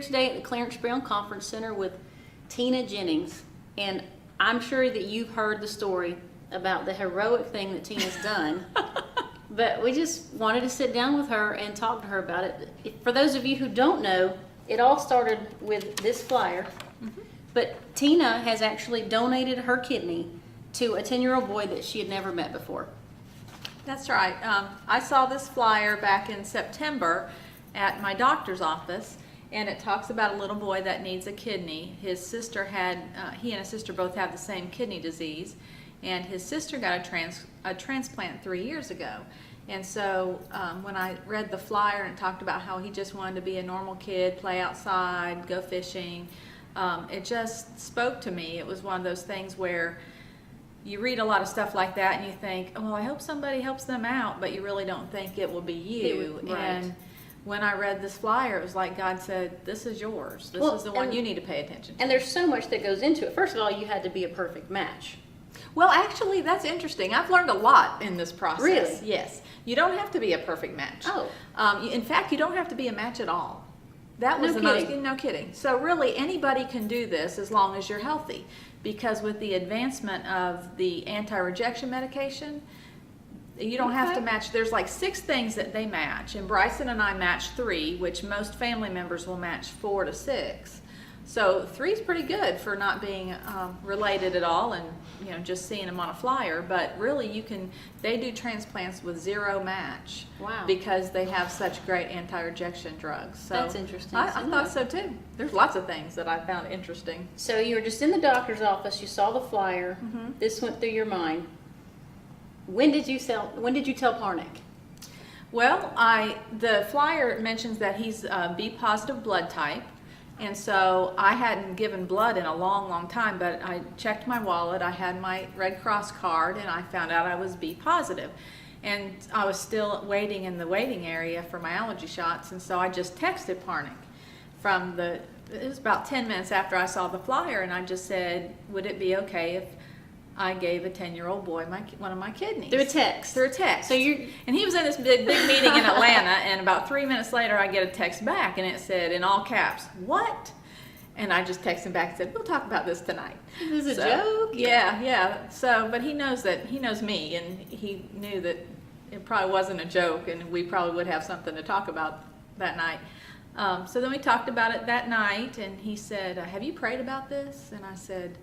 today at the Clarence Brown Conference Center with Tina Jennings, and I'm sure that you've heard the story about the heroic thing that Tina's done, but we just wanted to sit down with her and talk to her about it. For those of you who don't know, it all started with this flyer, but Tina has actually donated her kidney to a 10-year-old boy that she had never met before. That's right. I saw this flyer back in September at my doctor's office, and it talks about a little boy that needs a kidney. His sister had, he and his sister both have the same kidney disease, and his sister got a transplant 3 years ago. And so when I read the flyer and it talked about how he just wanted to be a normal kid, play outside, go fishing, it just spoke to me. It was one of those things where you read a lot of stuff like that and you think, oh, well, I hope somebody helps them out, but you really don't think it will be you. Right. And when I read this flyer, it was like God said, this is yours. This is the one you need to pay attention to. And there's so much that goes into it. First of all, you had to be a perfect match. Well, actually, that's interesting. I've learned a lot in this process. Really? Yes. You don't have to be a perfect match. Oh. In fact, you don't have to be a match at all. That was no kidding. So really, anybody can do this as long as you're healthy. Because with the advancement of the anti-rejection medication, you don't have to match. There's like 6 things that they match, and Bryson and I match 3, which most family members will match 4 to 6. So 3 is pretty good for not being related at all, and just seeing them on a flyer. But really, they do transplants with 0 match. Wow. Because they have such great anti-rejection drugs. So that's interesting. I thought so too. There's lots of things that I found interesting. So you were just in the doctor's office. You saw the flyer. This went through your mind. When did you tell Parnick? Well, the flyer mentions that he's B positive blood type, and so I hadn't given blood in a long, long time, but I checked my wallet, I had my Red Cross card, and I found out I was B positive. And I was still waiting in the waiting area for my allergy shots, and so I just texted Parnick it was about 10 minutes after I saw the flyer, and I just said, would it be okay if I gave a 10-year-old boy one of my kidneys. Through a text? Through a text. So and he was in this big meeting in Atlanta, and about 3 minutes later I get a text back, and it said in all caps, "What?" And I just texted him back and said, "We'll talk about this tonight." This is a joke? Yeah. So, but he knows me, and he knew that it probably wasn't a joke, and we probably would have something to talk about that night. So then we talked about it that night, and he said, "Have you prayed about this?" And I said,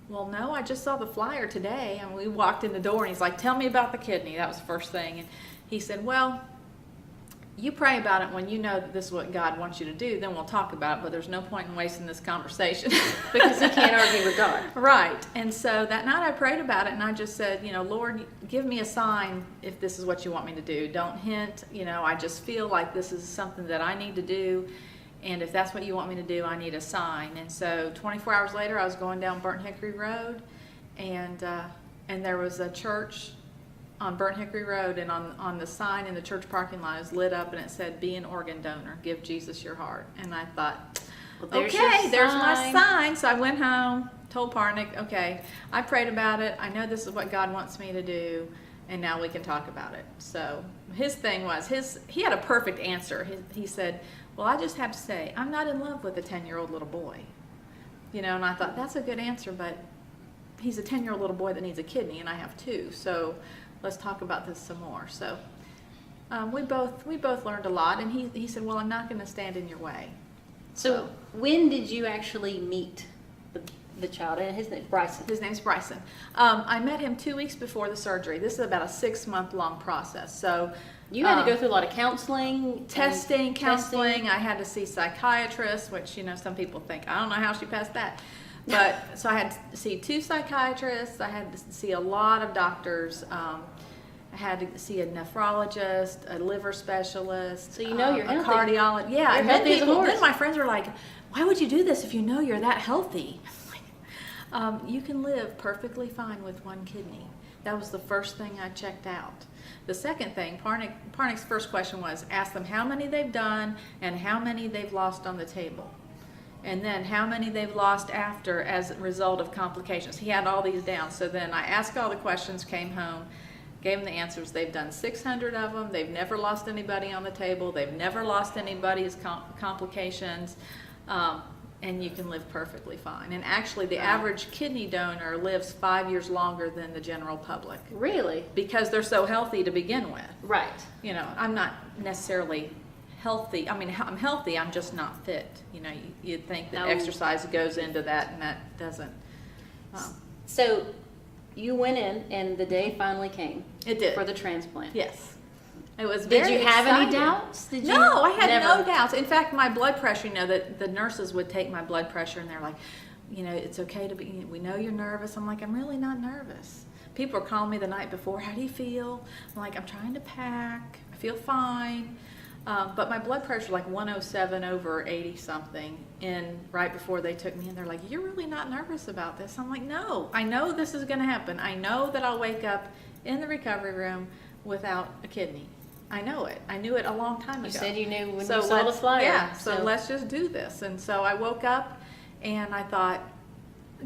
"Well, no, I just saw the flyer today." And we walked in the door, and he's like, "Tell me about the kidney." That was the first thing. And he said, "Well, you pray about it when you know that this is what God wants you to do, then we'll talk about it, but there's no point in wasting this conversation." Because he can't argue with God. Right. And so that night I prayed about it, and I just said, Lord, give me a sign if this is what you want me to do. Don't hint. I just feel like this is something that I need to do. And if that's what you want me to do, I need a sign. And so 24 hours later, I was going down Burnt Hickory Road, and there was a church on Burnt Hickory Road, and on the sign in the church parking lot is lit up, and it said, "Be an organ donor. Give Jesus your heart." And I thought, well, okay, there's my sign. So I went home, told Parnick, okay, I prayed about it. I know this is what God wants me to do, and now we can talk about it. So his thing was, he had a perfect answer. He said, "Well, I just have to say, I'm not in love with a 10-year-old little boy." And I thought, that's a good answer, but he's a 10-year-old little boy that needs a kidney, and I have 2. So let's talk about this some more. So we both learned a lot, and he said, "Well, I'm not going to stand in your way." So when did you actually meet the child? And his name's Bryson. His name's Bryson. I met him 2 weeks before the surgery. This is about a 6-month-long process. So you had to go through a lot of counseling, counseling. I had to see psychiatrists, which some people think, I don't know how she passed that. But so I had to see 2 psychiatrists. I had to see a lot of doctors. I had to see a nephrologist, a liver specialist. So you're healthy. A cardiologist. Yeah, you're healthy as a horse. Then my friends were like, "Why would you do this if you know you're that healthy?" You can live perfectly fine with 1 kidney. That was the first thing I checked out. The second thing, Parnick's first question was, ask them how many they've done and how many they've lost on the table. And then how many they've lost after as a result of complications. He had all these down. So then I asked all the questions, came home, gave them the answers. They've done 600 of them. They've never lost anybody on the table. They've never lost anybody's complications. And you can live perfectly fine. And actually, the average kidney donor lives 5 years longer than the general public. Really? Because they're so healthy to begin with. Right. You know, I'm not necessarily healthy. I mean, I'm healthy, I'm just not fit. You know, you'd think that No. exercise goes into that, and that doesn't. So you went in, and the day finally came. It did. For the transplant. Yes. It was Did very you have any exciting. doubts? Did you? No, I had Never. no doubts. In fact, my blood pressure, you know, that the nurses would take my blood pressure and they're like, you know, it's okay to be, we know you're nervous. I'm like, I'm really not nervous. People were calling me the night before, how do you feel? I'm like, I'm trying to pack. I feel fine. But my blood pressure like 107 over 80 something. And right before they took me in, they're like, you're really not nervous about this? I'm like, no, I know this is going to happen. I know that I'll wake up in the recovery room without a kidney. I know it. I knew it a long time ago. You said you knew when you So saw the flyer. Yeah, so let's just do this. And so I woke up and I thought,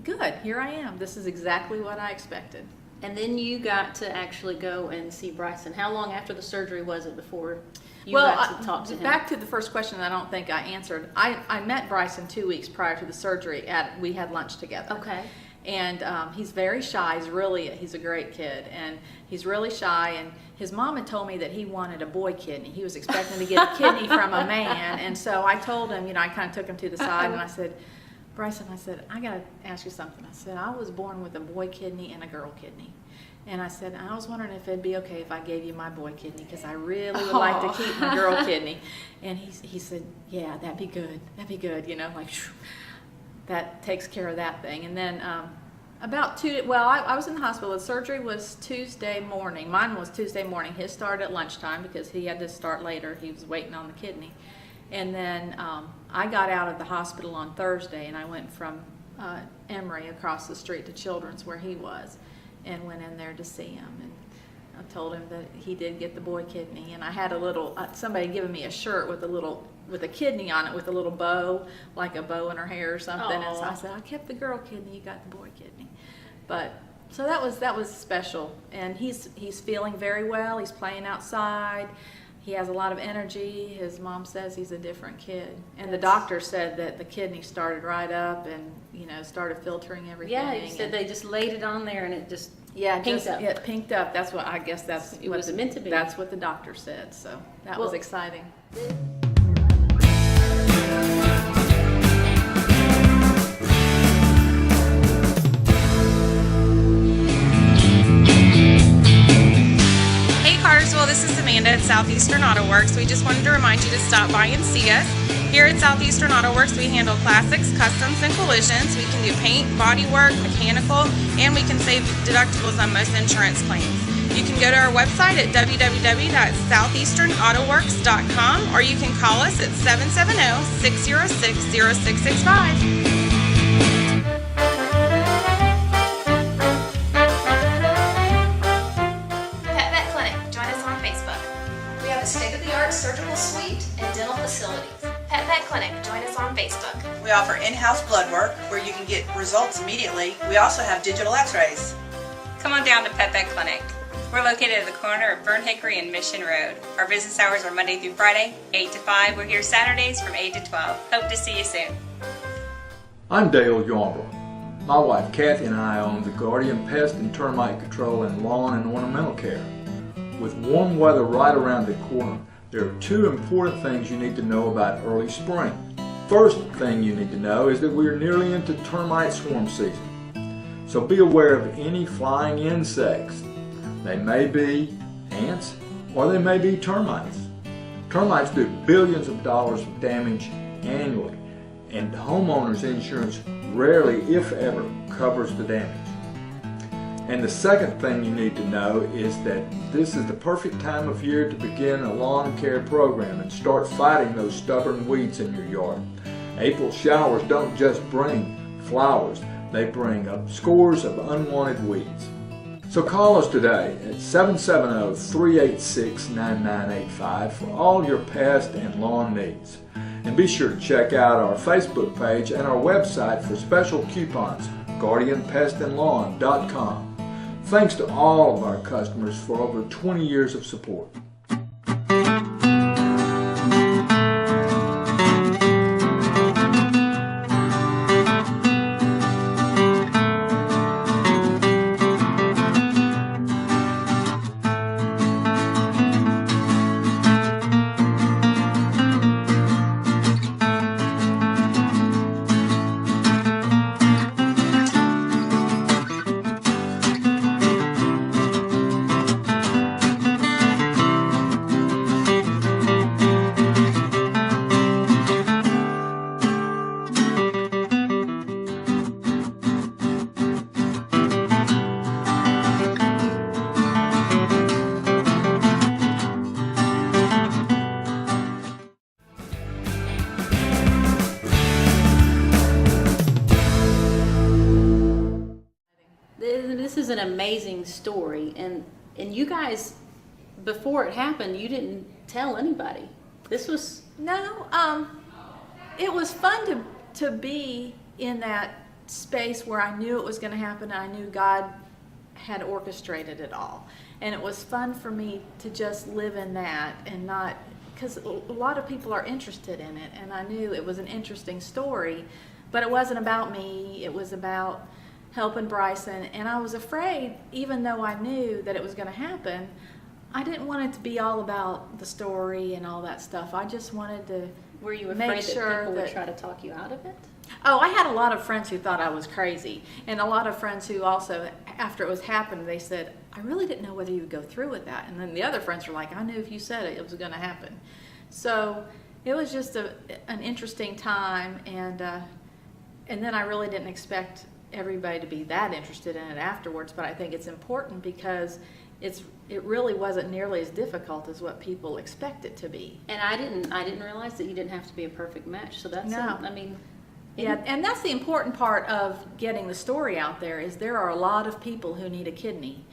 good, here I am. This is exactly what I expected. And then you got to actually go and see Bryson. How long after the surgery was it before you Well, got to talk to him? back to the first question that I don't think I answered. I met Bryson 2 weeks prior to the surgery. We had lunch together. Okay. And he's very shy. He's a great kid, and he's really shy. And his mom had told me that he wanted a boy kidney. He was expecting to get a kidney from a man, and so I told him, you know, I kind of took him to the side, and I said, Bryson, I said, I got to ask you something. I said, I was born with a boy kidney and a girl kidney. And I said, I was wondering if it'd be okay if I gave you my boy kidney, because I really would like to keep my girl kidney. And he said, yeah, that'd be good. That'd be good, you know, like, shoo, that takes care of that thing. And then I was in the hospital. The surgery was Tuesday morning. Mine was Tuesday morning. His started at lunchtime because he had to start later. He was waiting on the kidney. And then I got out of the hospital on Thursday, and I went from Emory across the street to Children's where he was, and went in there to see him. And I told him that he did get the boy kidney, and I had a little somebody had given me a shirt with a kidney on it with a little bow, like a bow in her hair or something. And so I said, I kept the girl kidney, you got the boy kidney. But so that was special. And he's feeling very well. He's playing outside. He has a lot of energy. His mom says he's a different kid. And the doctor said that the kidney started right up and, you know, started filtering everything. Yeah, you said they just laid it on there and it just pinked up. Yeah, pinked up. That's what I guess It was meant to be. That's what the doctor said. So that was exciting. Hey Cartersville, this is Amanda at Southeastern Auto Works. We just wanted to remind you to stop by and see us. Here at Southeastern Auto Works, we handle classics, customs, and collisions. We can do paint, body work, mechanical, and we can save deductibles on most insurance claims. You can go to our website at www.southeasternautoworks.com, or you can call us at 770-606-0665. State-of-the-art surgical suite and dental facilities. Pet Vet Clinic. Join us on Facebook. We offer in-house blood work where you can get results immediately. We also have digital x-rays. Come on down to Pet Vet Clinic. We're located at the corner of Burn Hickory and Mission Road. Our business hours are Monday through Friday, 8 to 5. We're here Saturdays from 8 to 12. Hope to see you soon. I'm Dale Yarbrough. My wife Kathy and I own the Guardian Pest and Termite Control and Lawn and Ornamental Care. With warm weather right around the corner, there are two important things you need to know about early spring. First thing you need to know is that we are nearly into termite swarm season. So be aware of any flying insects. They may be ants or they may be termites. Termites do billions of dollars of damage annually, and homeowners insurance rarely, if ever, covers the damage. And the second thing you need to know is that this is the perfect time of year to begin a lawn care program and start fighting those stubborn weeds in your yard. April showers don't just bring flowers, they bring up scores of unwanted weeds. So call us today at 770-386-9985 for all your pest and lawn needs. And be sure to check out our Facebook page and our website for special coupons, guardianpestandlawn.com. Thanks to all of our customers for over 20 years of support. an amazing story, and you guys, before it happened, you didn't tell anybody. This was No, it was fun to be in that space where I knew it was going to happen. And I knew God had orchestrated it all, and it was fun for me to just live in that and not, because a lot of people are interested in it, and I knew it was an interesting story, but it wasn't about me. It was about helping Bryson, and I was afraid, even though I knew that it was going to happen, I didn't want it to be all about the story and all that stuff. I just wanted to Were you make afraid sure that people would that- try to talk you out of it? Oh, I had a lot of friends who thought I was crazy, and a lot of friends who also, after it was happened, they said, I really didn't know whether you would go through with that. And then the other friends were like, I knew if you said it, it was going to happen. So it was just an interesting time, and then I really didn't expect everybody to be that interested in it afterwards, but I think it's important because it really wasn't nearly as difficult as what people expect it to be. And I didn't realize that you didn't have to be a perfect match. So that's, No. I mean, Yeah, and that's the important part of getting the story out there, is there are a lot of people who need a kidney,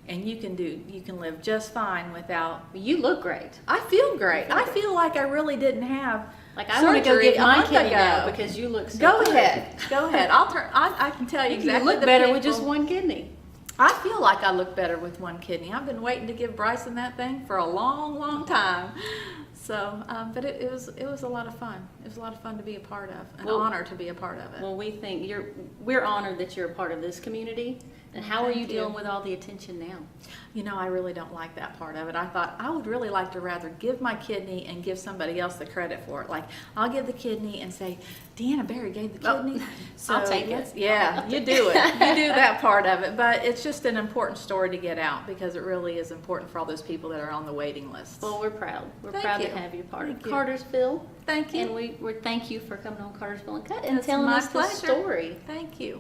and you can live just fine without. you look great. I feel great. I feel like I really didn't have Like, I want to go surgery get a my month kidney ago. now because you look so Go good. ahead, go ahead. I can tell you exactly. You look the better with people- just one kidney. I feel like I look better with one kidney. I've been waiting to give Bryson that thing for a long, long time. So, but it was a lot of fun. It was a lot of fun to be a part of, an Well- honor to be a part of it. Well, we're honored that you're a part of this community. And how are Thank you you. dealing with all the attention now? You know, I really don't like that part of it. I thought I would really like to rather give my kidney and give somebody else the credit for it. Like, I'll give the kidney and say, Deanna Berry gave the Oh, kidney. I'll take it. Yeah, you do it. You do that part of it. But it's just an important story to get out because it really is important for all those people that are on the waiting list. Well, we're proud. We're Thank proud you. to have you part of Thank you. Cartersville. Thank you. And we thank you for coming on Cartersville UNCUT and It's telling my us the pleasure. story. Thank you.